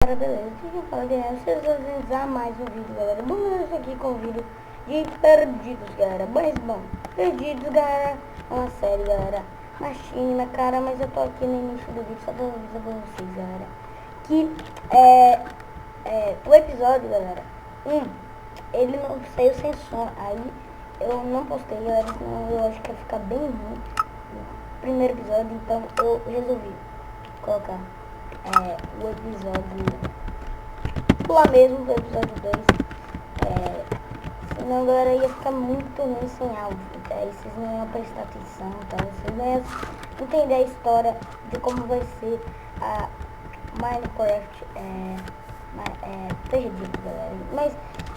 galera, beleza? O que eu falo, galera? Vocês vão organizar mais um vídeo, galera. Vamos começar aqui com o vídeo de Perdidos, galera. Mas bom, Perdidos, galera, é uma série, galera. Machine, minha cara, mas eu tô aqui no início do vídeo só pra avisar pra vocês, galera. Que o episódio, galera, ele não saiu sem som. Aí eu não postei, galera, senão eu acho que ia ficar bem ruim o primeiro episódio. Então eu resolvi colocar o episódio lá mesmo, o episódio 2. Senão, galera, ia ficar muito ruim sem áudio. Aí vocês não iam prestar atenção, tá? Vocês não iam entender a história de como vai ser a Minecraft Perdido, galera. Mas,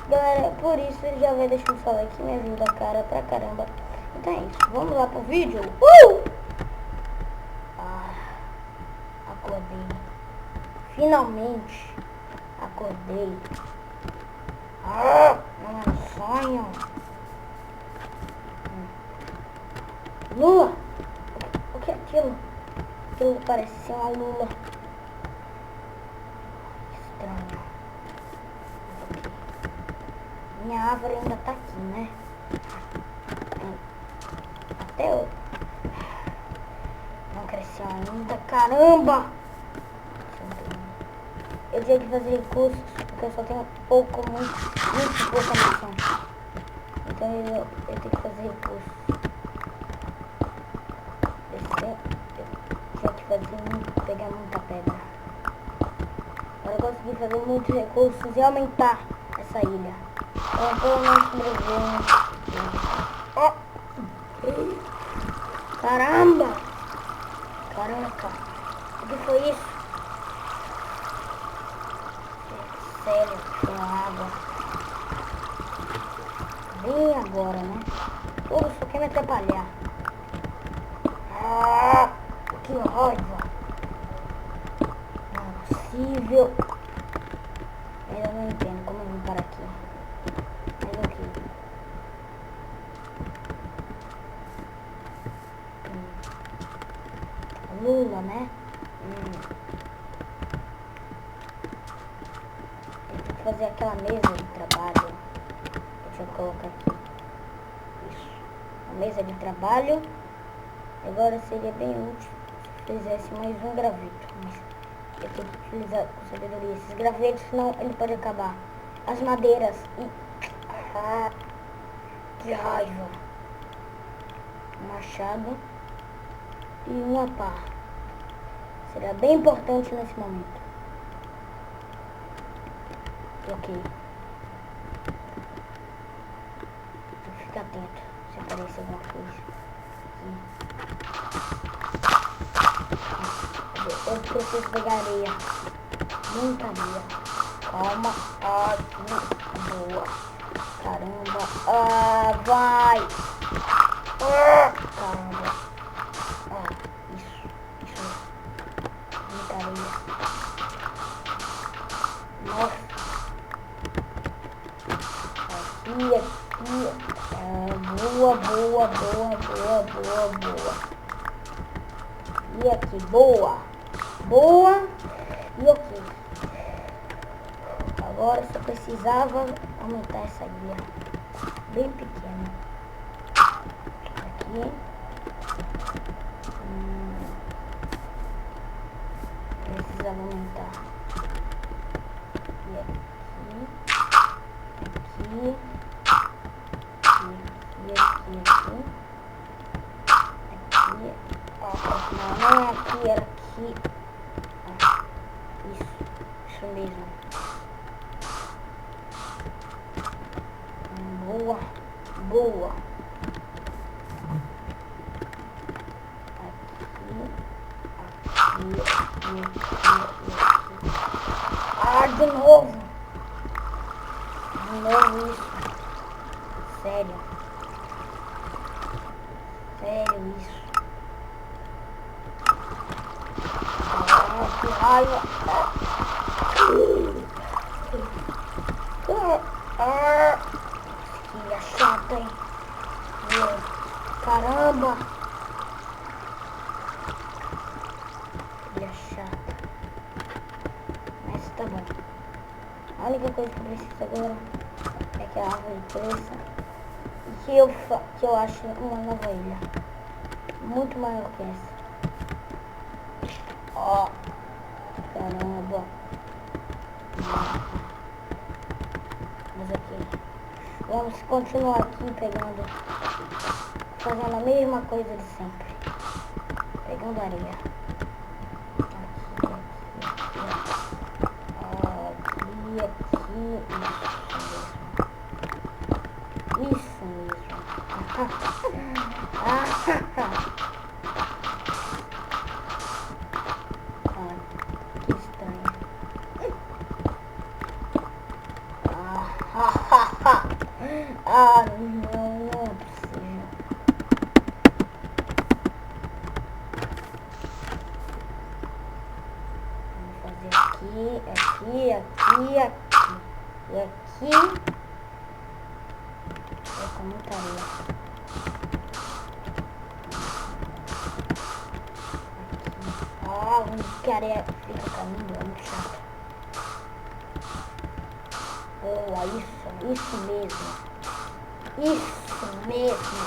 galera, por isso já vai deixando o seu like, que me ajuda, cara, pra caramba. Então é isso, vamos lá pro vídeo. Acordei. Finalmente acordei. Não é um sonho. Lula? O que é aquilo? Aquilo parece ser uma lula. Estranho. Minha árvore ainda tá aqui, né? Até hoje. Não cresceu ainda, caramba! Eu tinha que fazer recursos, porque eu só tenho muito pouca maçã. Então eu tenho que fazer recursos. Eu tinha que fazer pegar muita pedra. Para conseguir fazer muitos recursos e aumentar essa ilha. Então pelo menos sobrevivemos. Caramba! Caraca! O que foi isso? Sério, com água. Bem agora, né? Tudo só quer me atrapalhar. Que raiva! Não é possível. Eu não entendo como eu vim para aqui. Mas ok. Lula, né? Fazer aquela mesa de trabalho. Deixa eu colocar aqui. Isso. A mesa de trabalho. Agora seria bem útil se fizesse mais um graveto. Mas eu tenho que utilizar com sabedoria esses gravetos, senão ele pode acabar. As madeiras e... que raiva. Um machado e uma pá. Será bem importante nesse momento. Ok. Fica atento se aparecer alguma coisa. Eu preciso pegar areia. Muita areia. Calma. Boa. Caramba. Vai. Caramba. Isso. Muita areia. Nossa. Aqui. Boa. E aqui, boa. E aqui. Agora só precisava aumentar essa ilha. Bem pequena. Aqui. Precisava aumentar. E aqui. Não é aqui, era aqui. Isso mesmo. Boa. Aqui. De novo isso. Sério isso. Que raiva. Que chata, hein? Caramba. Que chata. Mas tá bom. A única coisa que eu preciso agora é que a árvore cresça e que eu ache uma nova ilha. Muito maior que essa. Ó, caramba. Mas aqui. Vamos continuar aqui pegando, fazendo a mesma coisa de sempre. Pegando areia. Aqui. Isso mesmo. Que estranho. Não é possível. Vamos fazer aqui. E aqui. Essa muita areia. Aqui. Onde que a areia fica caindo, é muito chato. Boa, isso mesmo. Isso mesmo.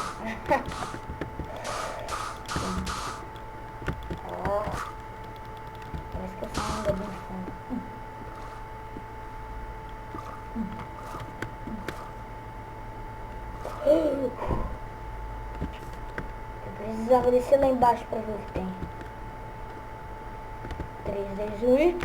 Ó, parece que essa onda é bem fundo. Eu precisava descer lá embaixo pra ver o que tem. 3, 2, 1 e...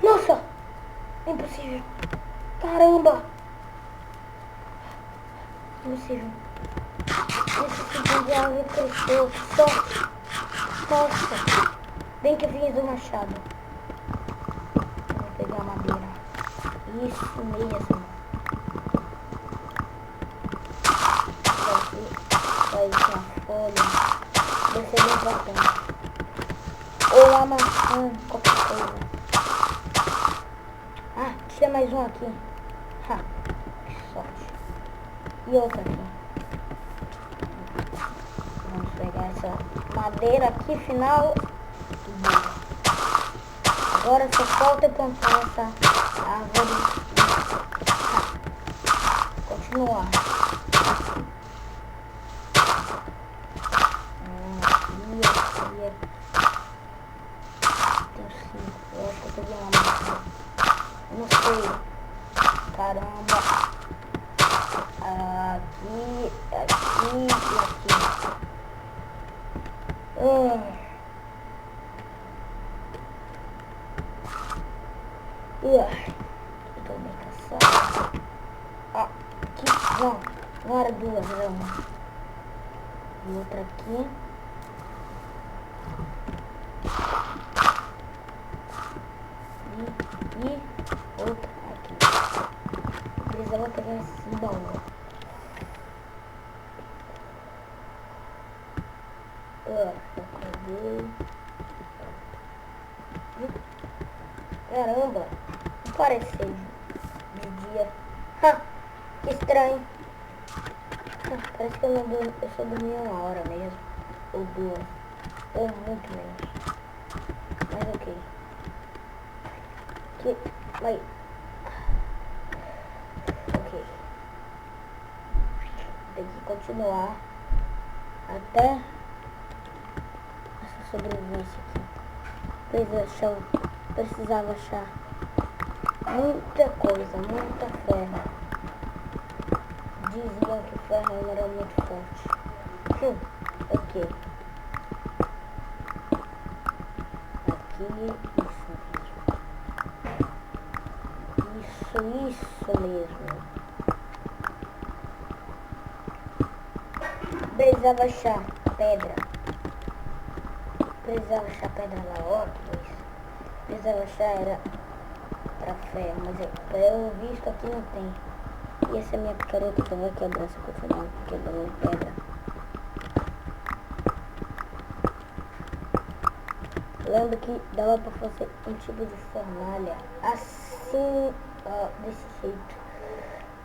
Nossa! Impossível! Caramba! Impossível! Esse segundo de árvore cresceu! Que sorte! Nossa! Bem que eu fiz do machado. Vou pegar a madeira. Isso mesmo! Aí tem a folha. Deve ser bem importante. Ou a maçã, qualquer coisa. Ah, tinha mais um aqui. Que sorte. E outra aqui. Vamos pegar essa madeira aqui, final. Agora só falta eu plantar essa árvore. Continuar. Aqui. Eu acho que eu peguei uma maçã. Não sei. Caramba. Aqui e aqui. Eu tô bem cansado. Aqui. Não era duas, era uma. E outra aqui. E outra aqui. Precisava pegar esse baú. Cadê? Caramba, não parece ser de dia. Que estranho. Parece que eu só dormi 1 hora mesmo. Ou 2. Ou muito menos. Mas ok. Vai. Ok. Tem que continuar até essa sobrevivência aqui. Precisava achar muita coisa, muita ferro. Diziam que o ferro era muito forte. Ok. Aqui, isso mesmo. Precisava achar pedra. Precisava achar pedra lá, ó, precisava achar era pra ferro, mas pelo visto aqui não tem. E essa é minha picareta que vai quebrar, essa coisa não quebrou pedra. lembro que dava pra fazer um tipo de fornalha assim, ó, desse jeito.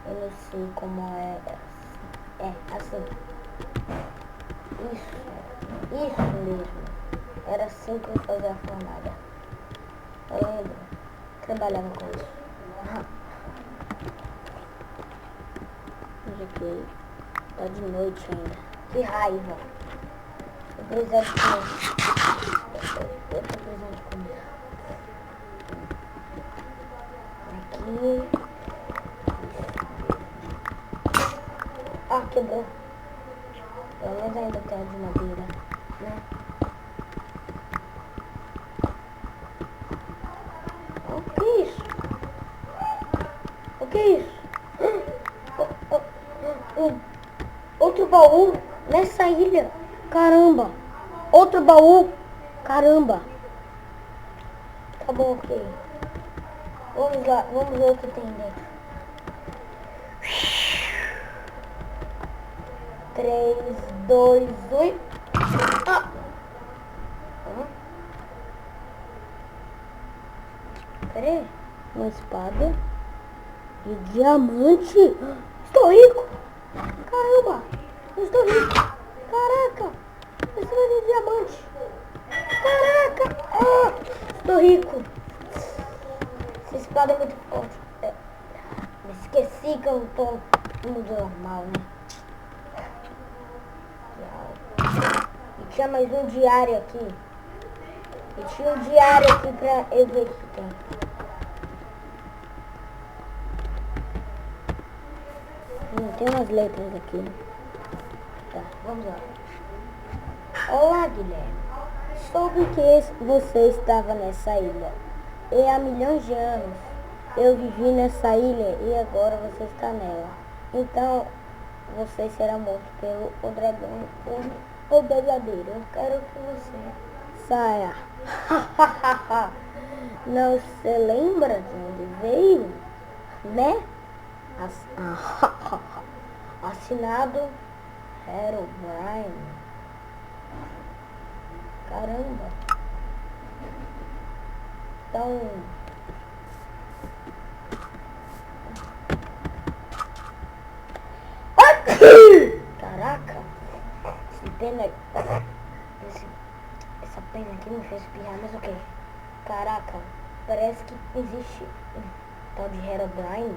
Eu não sei como é. Assim. Isso mesmo. Era assim que eu fazia a fornalha. Eu lembro. Trabalhava com isso. Mas aqui tá de noite ainda. Que raiva. Eu preciso de comer. Eu tô precisando de comer. Aqui. Ah, quebrou. Pelo menos ainda tem a de madeira, né? O que é isso? O que é isso? Outro baú nessa ilha. Caramba. Outro baú. Caramba. Tá bom, ok. Vamos lá, vamos ver o que tem dentro. 3, 2, 1. Ah! Pera aí. Uma espada de diamante. Estou rico. Caramba. Eu estou rico. Caraca. Espada de diamante. Caraca. Ah, estou rico. Essa espada é muito forte. Me esqueci que eu tô no mundo normal, né? E tinha mais um diário aqui. E tinha um diário aqui pra eu ver o que tem. Tem umas letras aqui, né? Tá, vamos lá. Olá, Guilherme. Soube que você estava nessa ilha. E há milhões de anos eu vivi nessa ilha e agora você está nela. Então você será morto pelo o dragão o verdadeiro. Eu quero que você saia. Não se lembra de onde veio, né? Assinado Herobrine. Caramba. Então, caraca, essa pena aqui me fez espirrar, mas ok. Caraca, parece que existe um tal de Herobrine.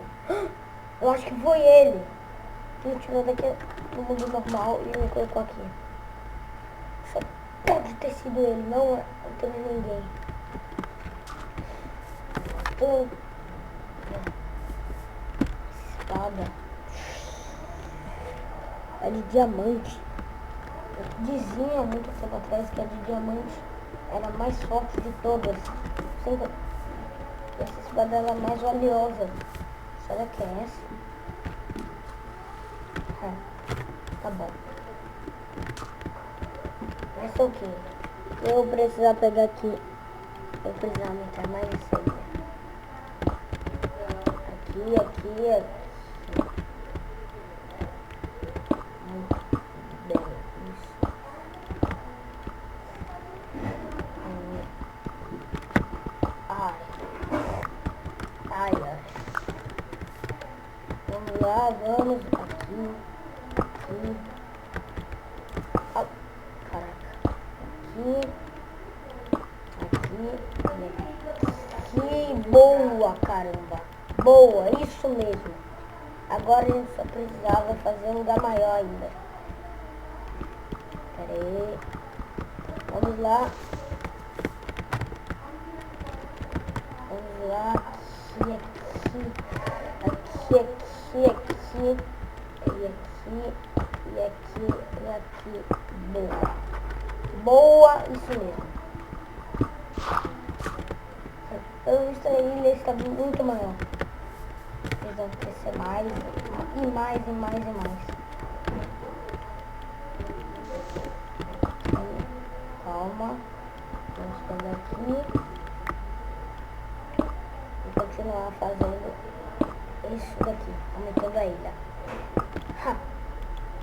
Eu acho que foi ele que me tirou daqui do mundo normal e me colocou aqui. Só pode ter sido ele, não teve ninguém. Espada. É de diamante. Diziam muito tempo atrás que a de diamante era a mais forte de todas. Essa espada é a mais valiosa. Será que é essa? Tá bom. Essa é o que? Eu vou precisar pegar aqui. Eu preciso aumentar mais isso aí. Aqui. Muito bem, isso. Ai. Vamos lá, vamos. Aqui. Ah, caraca. Aqui. Boa, caramba. Boa, isso mesmo. Agora a gente só precisava fazer um lugar maior ainda. Pera aí. Vamos lá. Aqui. Boa, isso mesmo. Eu estou ilha está muito maior. Precisamos crescer mais e mais. Aqui. Calma. Vamos pegar aqui. E continuar fazendo isso daqui, aumentando a ilha.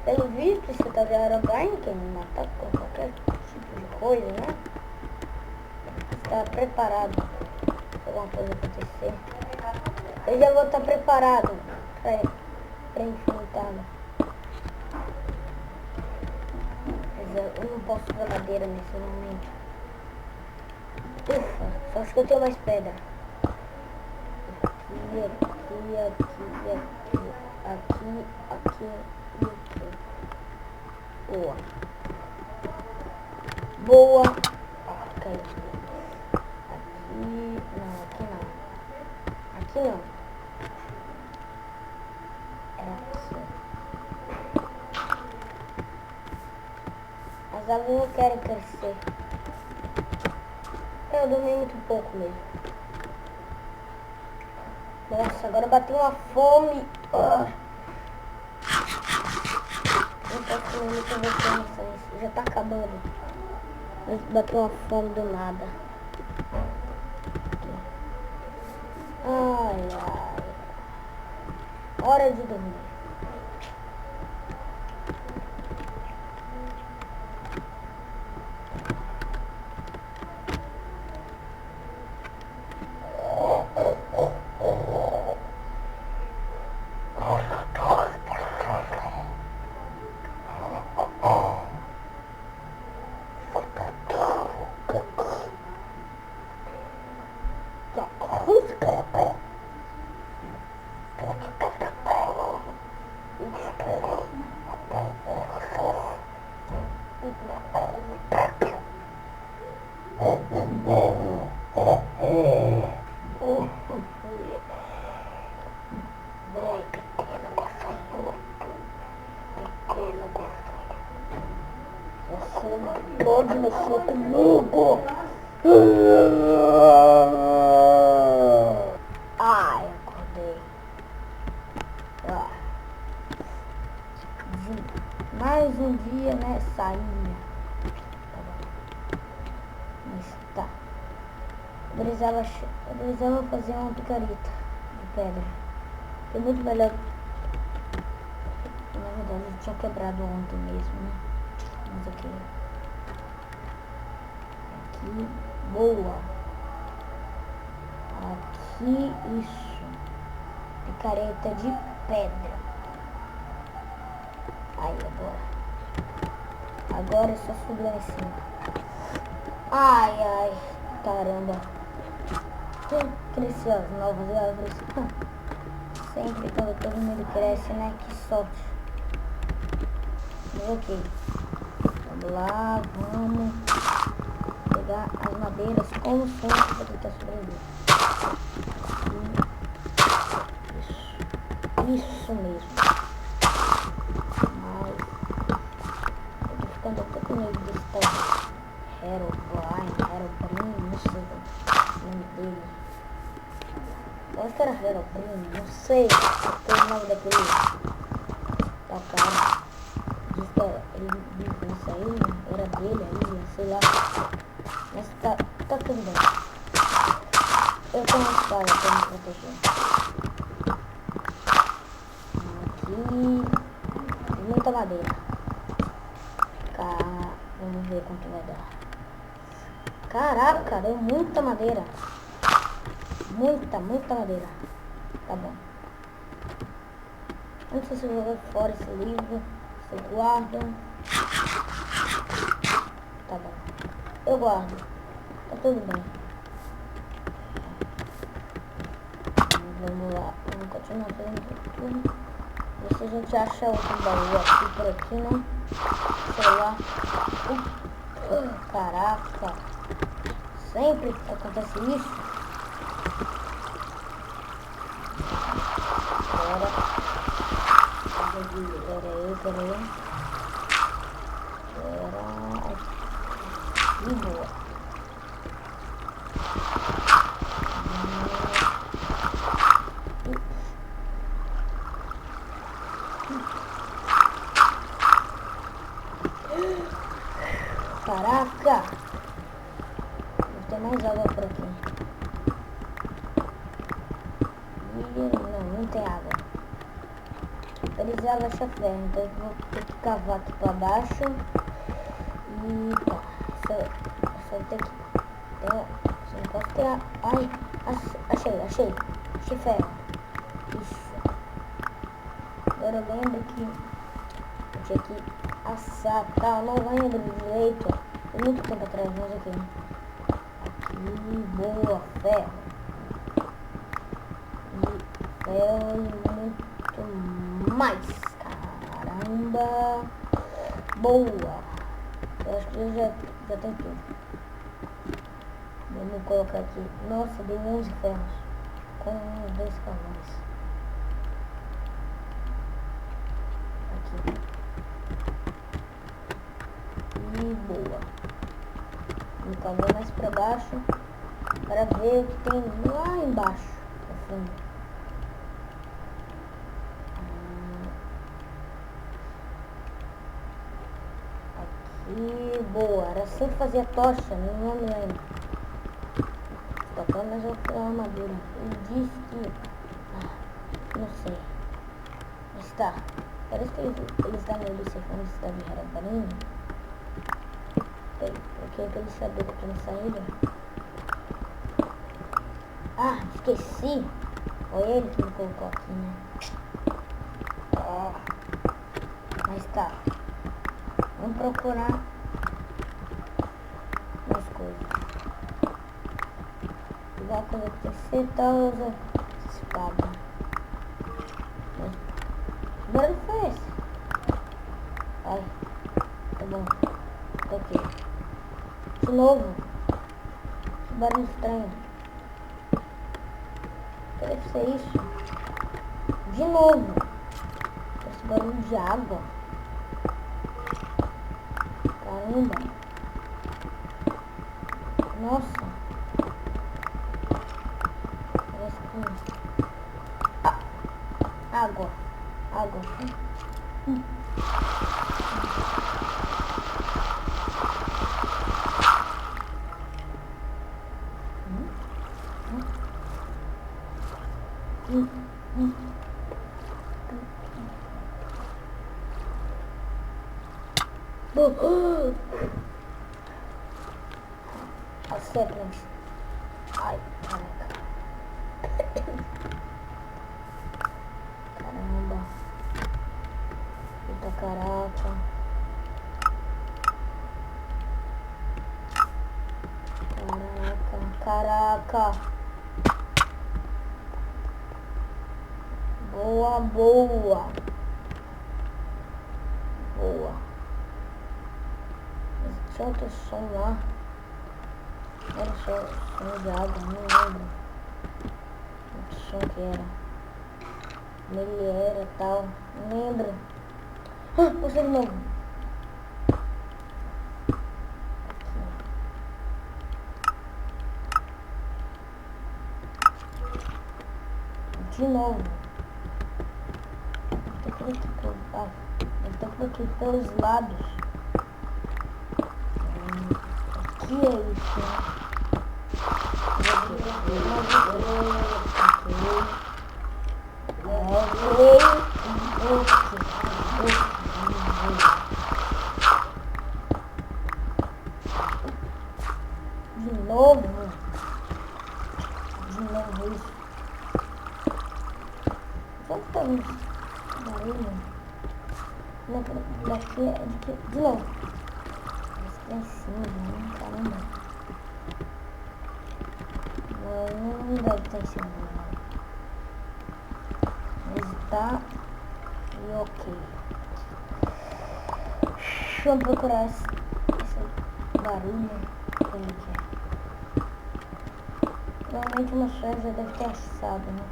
Pelo visto, você tá de Herobrine, que me matar com qualquer tipo de coisa, né? estar preparado se alguma coisa acontecer. Eu já vou estar preparado pra enfrentá-la. Mas eu não posso usar madeira nesse momento. Ufa, só acho que eu tenho mais pedra. Aqui e aqui. Boa. Boa. Caiu. Aqui não. Aqui não. É aqui. As árvores não querem crescer. Eu dormi muito pouco mesmo. Nossa, agora bateu uma fome. Não posso comer muita vez, já tá acabando. Mas bateu uma fome do nada. Ai. Hora de dormir. Você pode mexer comigo. Ai, acordei. Mais um dia nessa ilha. Mas tá. Eu precisava fazer uma picareta de pedra. Que é muito melhor. Na verdade eu tinha quebrado ontem mesmo, né? Mas ok. Aqui, boa. Aqui, isso. Picareta de pedra. Aí, agora é só subir lá em cima. Ai, caramba. Cresceu as novas árvores. Sempre quando todo mundo cresce, né? Que sorte. Mas ok. Vamos lá, vamos pegar as madeiras como sempre para tentar sobreviver. Isso mesmo. Mas eu tô ficando até com medo desse tal Herobrine, não sei o nome dele. Eu acho que era Herobrine, não sei qual é o nome daquele tal cara. Diz que ele vive nessa ilha, era dele a ilha, sei lá. Mas tá tudo bem. Eu tenho uma espada pra me proteger. Aqui tem muita madeira. Vamos ver quanto vai dar. Caraca, deu muita madeira. Muita madeira. Tá bom. Não sei se eu vou jogar fora esse livro. Se eu guardo. Tá bom. Eu guardo. Tá tudo bem. Vamos lá. Vamos continuar fazendo tudo. Ver se a gente acha outro baú aqui por aqui, né? Sei lá. Caraca. Sempre acontece isso. Pera aí. E boa. Caraca! Deve ter mais água por aqui. Não tem água. Eu precisava achar ferro, então eu vou ter que cavar aqui pra baixo. E tá, só ter que Encosta. Ai, achei ferro. Isso. Agora eu lembro que eu tinha que assar, tá? Eu não lembro direito. Foi muito tempo atrás, mas aqui. Aqui, boa, ferro. E ferro e muito mais. Caramba. Boa. Eu acho que eu já tem tudo. Vamos colocar aqui. Nossa, deu 11 ferros. Com 2 carvões. Aqui. E boa. Vou carvão mais pra baixo. Para ver o que tem lá embaixo. No fundo. Aqui. Boa. Era assim que fazia tocha. Não me lembro. Mas eu vou fazer uma armadura. Ele disse que... não sei. Mas tá. Parece que eles dão ele se for está de Harabarinho. Porque pra ele saber que eu tô na saída. Ah, esqueci. Foi ele que me colocou aqui, né? Mas tá. Vamos procurar mais coisas. Vai acontecer, tá, usa espada. Que barulho foi esse? Ai, tá bom. Tá aqui. De novo. Que barulho estranho. Que deve ser isso? De novo. Esse barulho de água. Caramba. Nossa. Água. As saplings. Ai, caraca. Caramba. Eita, caraca. Caraca. Boa. Mas tinha outro som lá. Era só som de água, não lembro. Que som que era. Ele era tal. Não lembro. Você de novo. De novo. Eu tô aqui pelos lados. Que é isso? De novo isso. Sempre tá isso. Barulho. Daqui é de novo. Tá em cima, caramba. Não deve estar em cima, não. Mas tá. E ok. Deixa eu procurar esse barulho. Como que é? Provavelmente uma chave já deve ter achado, né?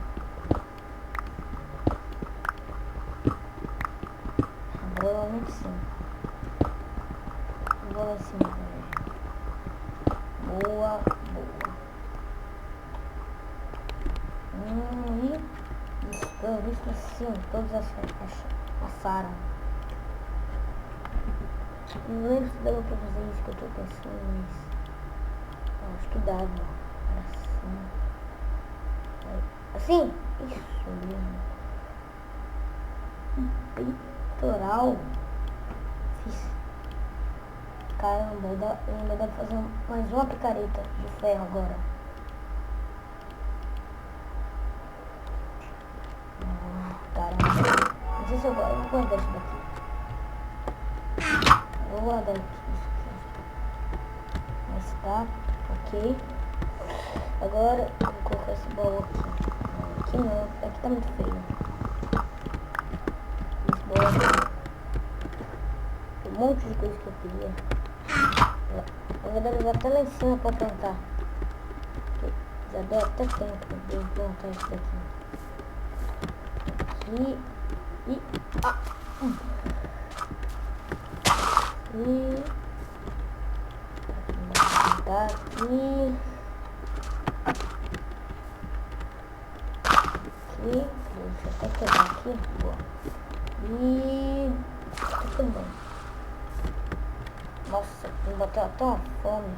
Provavelmente sim. Vou lá em cima também. Boa. E isso, pelo visto assim, todos assaram. Não lembro se dava pra fazer isso que eu tô pensando, mas acho que dava. Assim? Isso mesmo. Peitoral. Fiz. Caramba, ainda dá pra fazer mais uma picareta de ferro agora. isso agora. Eu vou guardar isso daqui. Eu vou guardar aqui. Mas tá, ok. Agora eu vou colocar esse baú aqui. Aqui não, aqui tá muito feio. Esse baú aqui. Tem um monte de coisa que eu queria. Na verdade eu vou até lá em cima pra plantar. Já deu até tempo de eu plantar isso daqui. Aqui. E... Ah! E... Tá aqui. Aqui. Deixa eu até quebrar aqui. Boa. E... Tá tudo bem. Nossa, me bateu até uma fome.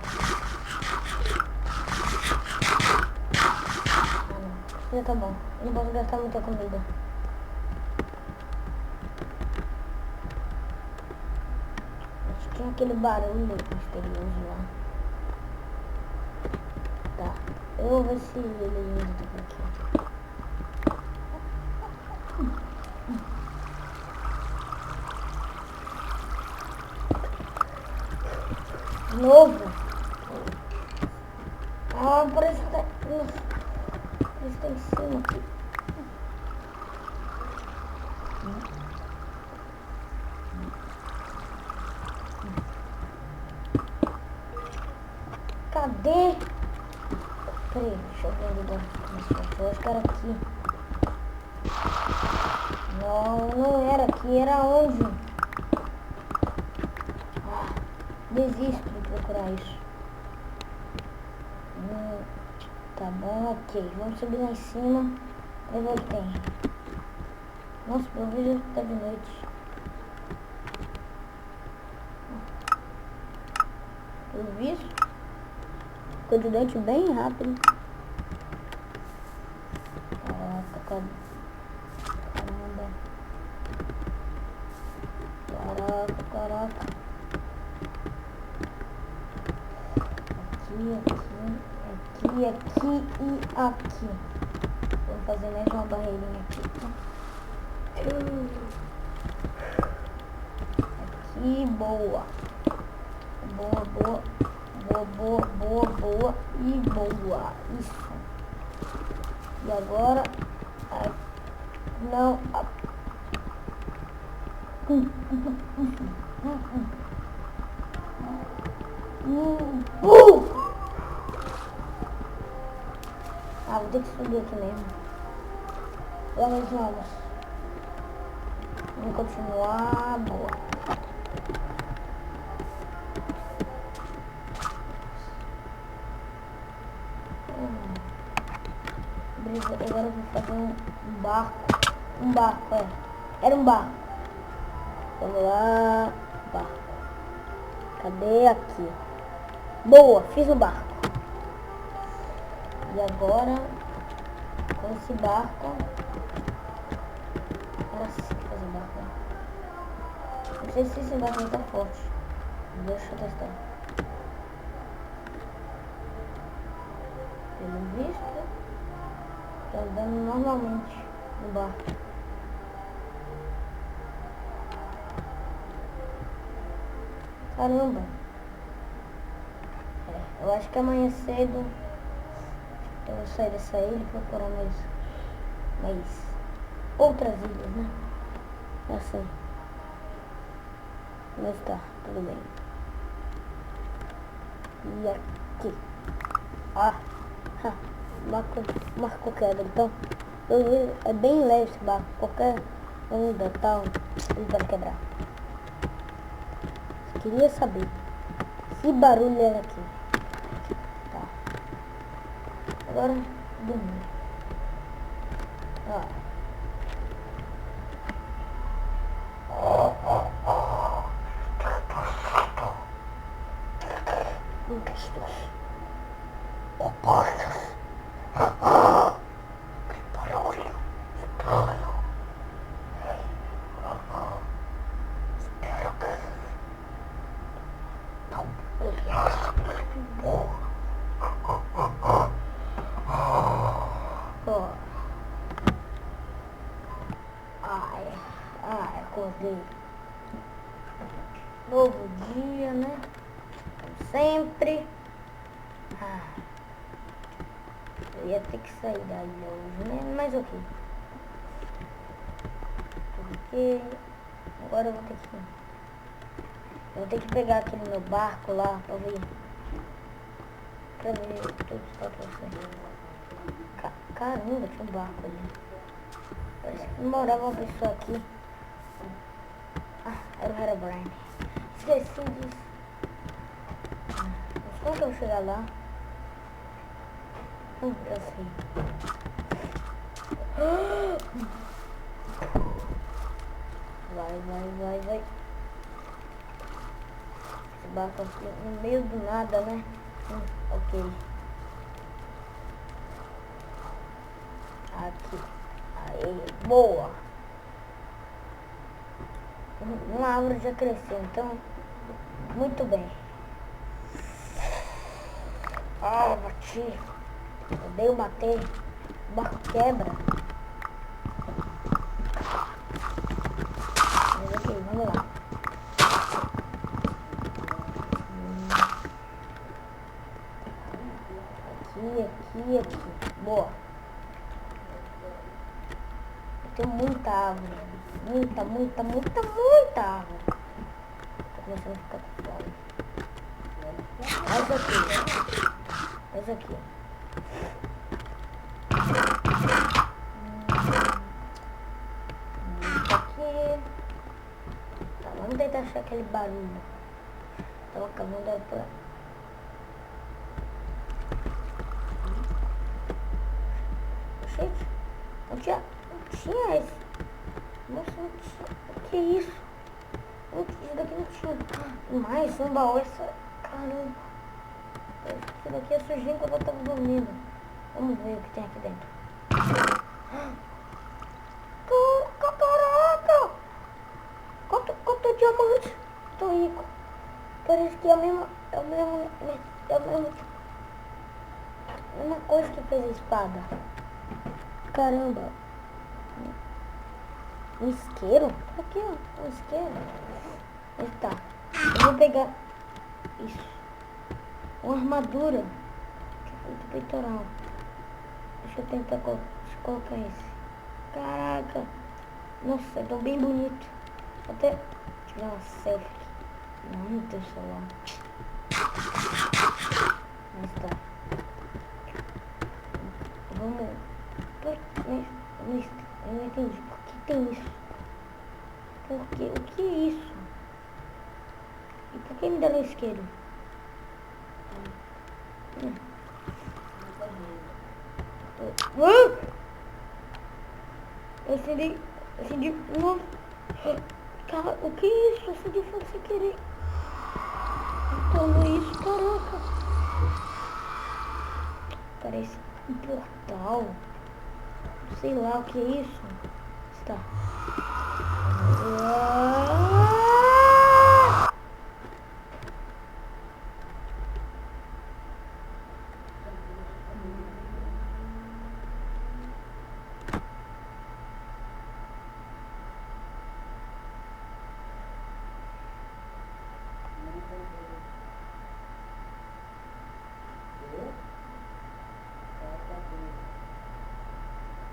Ah não, já tá bom. Eu não posso gastar muita comida. Acho que tinha aquele barulho misterioso lá. Tá, eu vou ver se ele ainda tá por aqui. De novo. Ah, parece que tá... Nossa. Parece que tá em cima aqui. Cadê? Peraí, deixa eu ver onde dá. Eu acho que era aqui. Não, não era aqui. Era onde? Desisto de procurar isso. Tá bom, ok. Vamos subir lá em cima pra ver o que tem. Nossa, pelo vídeo tá de noite. Pelo visto, ficou de noite bem rápido. Caraca, caramba. Caraca. Aqui e aqui. Vou fazer mais uma barreirinha aqui. Aqui, boa. Boa e boa. Isso. E agora... Não... Ah, vou ter que subir aqui mesmo. Vamos. Vamos continuar. Boa. Agora eu vou fazer um barco. Um barco, é. Era um barco. Vamos lá. Barco. Cadê? Aqui. Boa, fiz um barco. E agora, com esse barco... Era assim que fazer barco, né? Não sei se esse barco tá forte. Deixa eu testar. Pelo visto, tá andando normalmente no barco. Caramba! Eu acho que amanhã cedo eu vou sair dessa ilha e procurar mais outras ilhas, né? Assim. Mas tá, tudo bem. E aqui. Marco quebra. Então, é bem leve esse barco. Qualquer onda tal, ele vai quebrar. Queria saber se barulho era aqui. Tá. Agora, dormir. Acordei. Novo dia, né? Como sempre. Eu ia ter que sair daí hoje, né? Mas ok. Porque agora eu vou ter que pegar aquele meu barco lá pra ver tudo só pra você. Caramba, tinha um barco ali. Parece que morava uma pessoa aqui. Era o Herobrine. Esqueci disso. Mas como que eu vou chegar lá? Já sei. Vai. Esse barco aqui no meio do nada, né? Ok. Aqui. Aí, boa. Uma árvore já cresceu, então, muito bem. Bati. Eu matei. O barco quebra. Mas ok, vamos lá. Aqui. Boa. Tem muita árvore. Muita árvore. Tô começando a ficar com fome. Mas aqui. Aqui. Tá, vamos tentar achar aquele barulho. Tava acabando pra... Gente, não tinha esse. Nossa, não tinha. O que é isso? Isso daqui não tinha. Mais um baú, caramba. Isso daqui é sujinho quando eu tava dormindo. Vamos ver o que tem aqui dentro. Caraca! Quanto diamante? Tô rico. Parece que é a mesma coisa que fez a espada. Caramba. Um isqueiro? Aqui, ó. Um isqueiro. Aí tá. Eu vou pegar isso. Uma armadura. Do peitoral. Deixa eu tentar colocar esse. Caraca. Nossa, é tão bem bonito. Vou até tirar uma selfie aqui. Não tem celular. Mas tá. Vamos. Eu não entendi. Por que tem isso? Por quê? O que é isso? E por que me deram isqueiro? Eu acendi uma... Cara, o que é isso? Eu acendi fogo sem querer. Como é isso? Caraca. Parece um portal. Sei lá o que é isso. Está.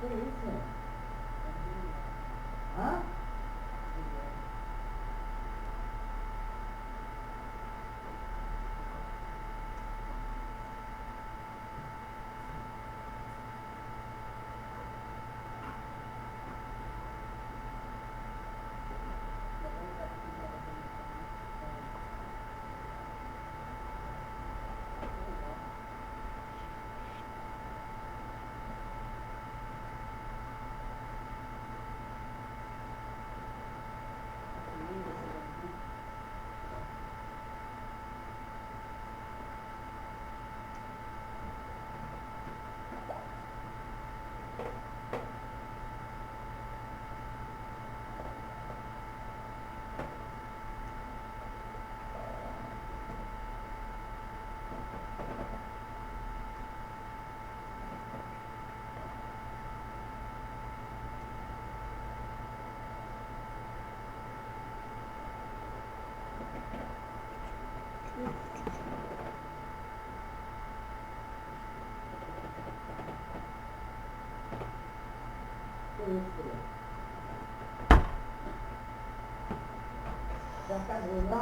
Que isso? Hã?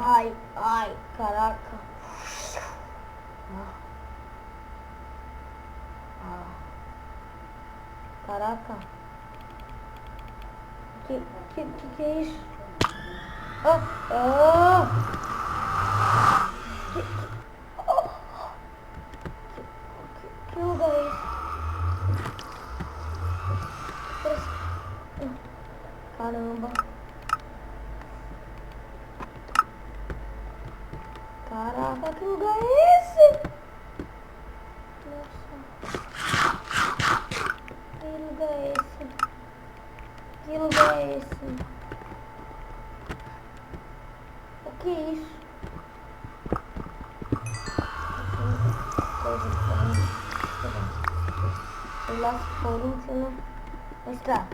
Ai, ai, caraca. Caraca. Que é isso? Que lugar é esse? Caramba. Caraca, que lugar é esse? Nossa. Que lugar é esse? Que lugar é esse? O que é isso? Las Corinthians, né? Mas tá.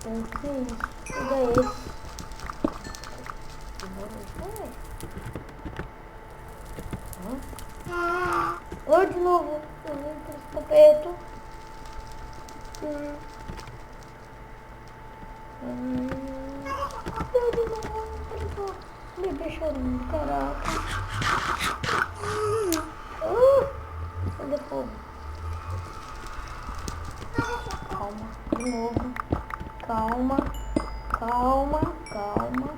O que é isso? Que lugar é esse? Oi, de novo. Eu vou pro perto. De novo. Bebê chorando, caraca. Cadê fogo? Calma, de novo. Calma, calma, calma.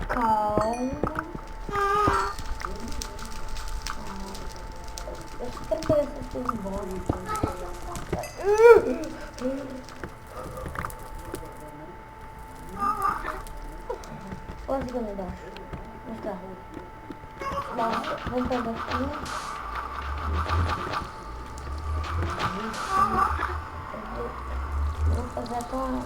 Calma. Eu só quero fazer essas coisas embora. Quase que eu me dou. Mas tá. Nossa, vamos pegar aqui. Vou fazer até uma...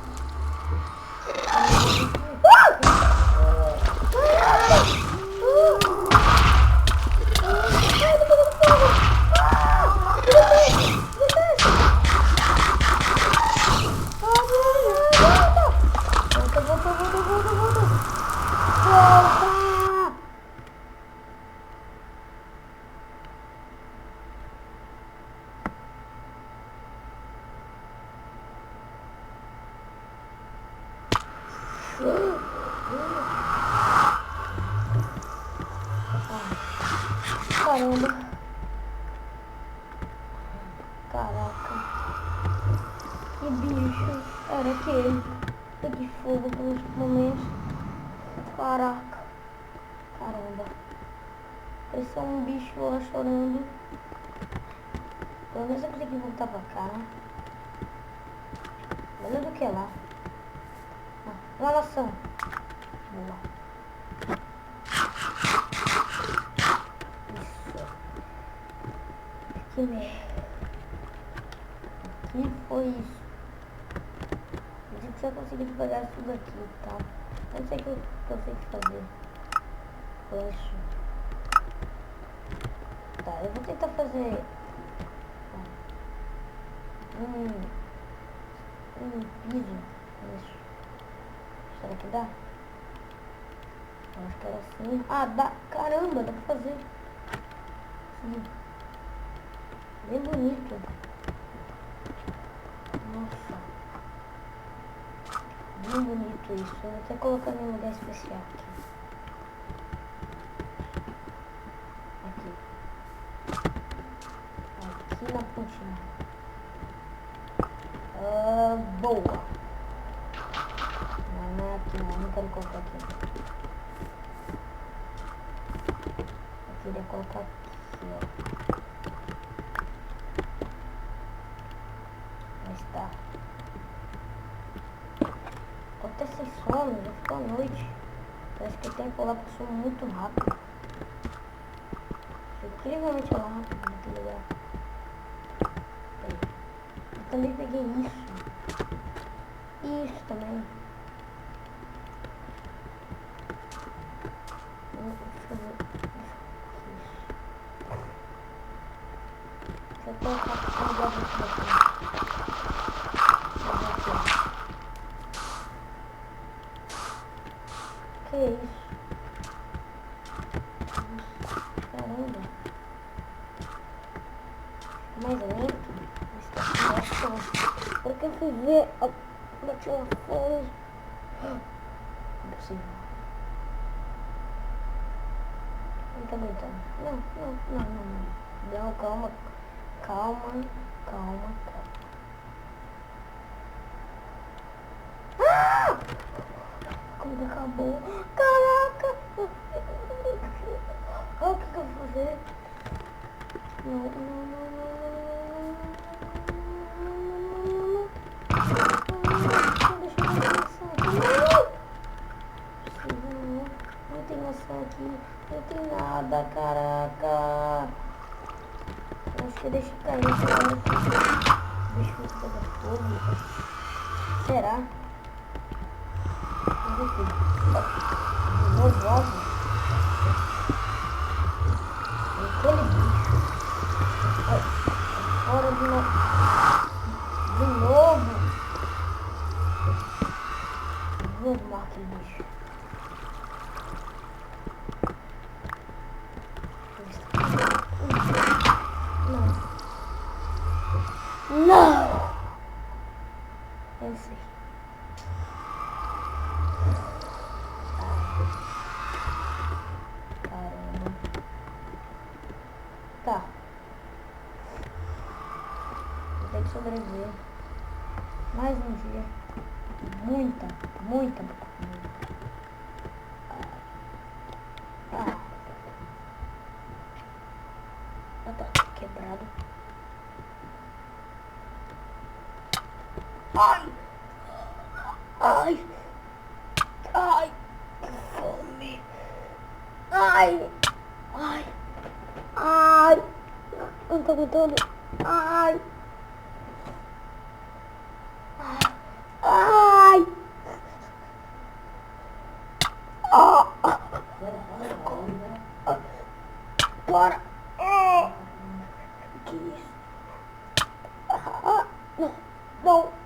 Caramba. Caraca. Que bicho era aquele? Peguei fogo pelos momentos. Caraca. Caramba. Parecia um bicho lá chorando. Pelo menos eu consegui voltar pra cá, né? Melhor do que lá. Uma maçã. Boa. Que merda. Que foi isso? A gente tinha conseguido pegar isso daqui, tá? Eu não sei o que eu sei fazer com isso. Tá, eu vou tentar fazer um piso. Isso. Será que dá? Eu acho que era assim. Ah, dá. Caramba, dá pra fazer. Sim. Bem bonito. Nossa. Bem bonito isso. Eu vou até colocar em um lugar especial aqui. Aqui na pontinha. Boa. Não é aqui não quero colocar aqui. Eu queria colocar aqui, ó. Mas tá. Tô até sem sono, já ficou a noite. Parece que o tempo lá passou muito rápido. Incrivelmente rápido naquele lugar. Eu também peguei isso. Isso também. Deixa eu ver. Deixa eu colocar aqui no lugar daqui. Que é isso? Caramba. Mais lento. Nossa, fui ver, bati uma fome. Não é possível. Não tô aguentando. Não, calma. Ah! A comida acabou. Caraca! O que eu vou fazer? Não. Deixa eu pensar aqui. Não tem maçã aqui. Não tem nada, caraca. Acho que eu deixei cair essa hora aqui. Deixa eu pegar fogo. Será? Vamos aqui. De novo ovo. Aquele bicho. Fora de novo. De novo. Vou arrumar aquele bicho. Não! Eu sei. Caramba. Tá. Vou ter que sobreviver. Mais um dia. Muita comida. Tá quebrado. Ai, que fome. Ai, não tô aguentando. Ai. Para. Que isso? Não.